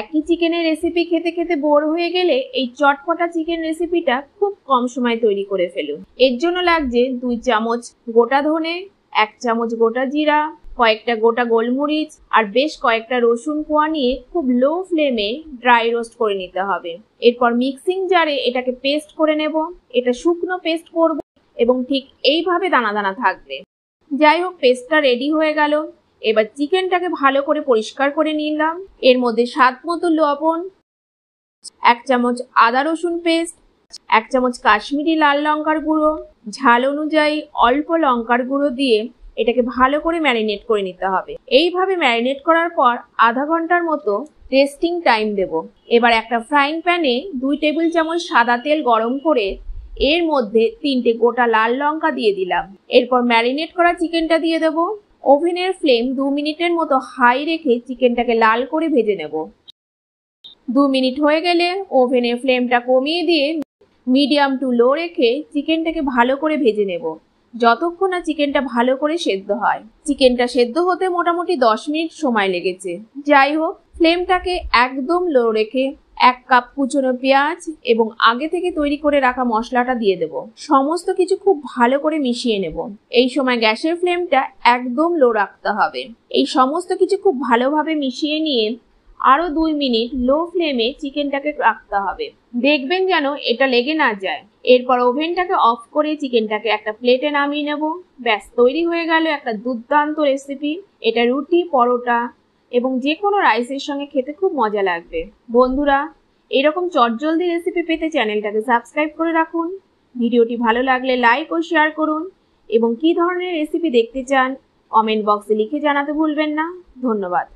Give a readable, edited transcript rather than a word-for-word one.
একই চিকেনের রেসিপি খেতে খেতে বোর হয়ে গেলে এই চটপটা চিকেন রেসিপিটা খুব কম সময় তৈরি করে ফেলুন। এর জন্য লাগছে 2 চামচ গোটা ধনে, 1 চামচ গোটা জিরা, কয়েকটা গোটা গোলমরিচ আর বেশ কয়েকটা রসুন কোয়া নিয়ে খুব লো ফ্লেমে ড্রাই রোস্ট করে নিতে হবে। এরপর মিক্সিং জারে এটাকে পেস্ট করে নেব। এটা শুকনো পেস্ট করব এবং ঠিক এইভাবে দানা দানা থাকবে। যাই হোক, পেস্টটা রেডি হয়ে গেল। এবার চিকেনটাকে ভালো করে পরিষ্কার করে নিলাম। এর মধ্যে স্বাদ মতো লবণ, 1 চামচ আদা রসুন পেস্ট, 1 চামচ কাশ্মীরি লাল লঙ্কার গুঁড়ো, ঝাল অনুযায়ী অল্প লঙ্কার গুঁড়ো দিয়ে এটাকে ভালো করে ম্যারিনেট করে নিতে হবে। এইভাবে ম্যারিনেট করার পর আধা ঘন্টার মতো রেস্টিং টাইম দেব। এবার একটা ফ্রাইং প্যানে 2 টেবিল চামচ সাদা তেল গরম করে এর মধ্যে 3টে গোটা লাল লঙ্কা দিয়ে দিলাম। এরপর ম্যারিনেট করা চিকেনটা দিয়ে দেব। ওভেনের ফ্লেম 2 মিনিটের মতো হাই রেখে চিকেনটাকে লাল করে ভেজে নেব। 2 মিনিট হয়ে গেলে ওভেনের ফ্লেমটা কমিয়ে দিয়ে মিডিয়াম টু লো রেখে চিকেনটাকে ভালো করে ভেজে নেব, যতক্ষণ না চিকেনটা ভালো করে সেদ্ধ হয়। চিকেনটা সেদ্ধ হতে মোটামুটি 10 মিনিট সময় লেগেছে। যাই হোক, ফ্লেমটাকে একদম লো রেখে 1 কাপ কুচনো পেঁয়াজ এবং আগে থেকে তৈরি করে রাখা মশলাটা দিয়ে দেব। সমস্ত কিছু খুব ভালো করে মিশিয়ে নেব। এই সময় গ্যাসের ফ্লেমটা একদম লো রাখতে হবে। এই সমস্ত কিছু খুব ভালোভাবে মিশিয়ে নিয়ে আরো 2 মিনিট লো ফ্লেমে চিকেনটাকে রাখতে হবে। দেখবেন যেন এটা লেগে না যায়। এরপর ওভেনটাকে অফ করে চিকেনটাকে একটা প্লেটে নামিয়ে নেব। ব্যাস, তৈরি হয়ে গেল একটা দুর্দান্ত রেসিপি। এটা রুটি, পরোটা এবং যে কোনো রাইসের সঙ্গে খেতে খুব মজা লাগবে। বন্ধুরা, এরকম চটজলদি রেসিপি পেতে চ্যানেলটাকে সাবস্ক্রাইব করে রাখুন। ভিডিওটি ভালো লাগলে লাইক ও শেয়ার করুন এবং কী ধরনের রেসিপি দেখতে চান কমেন্ট বক্সে লিখে জানাতে ভুলবেন না। ধন্যবাদ।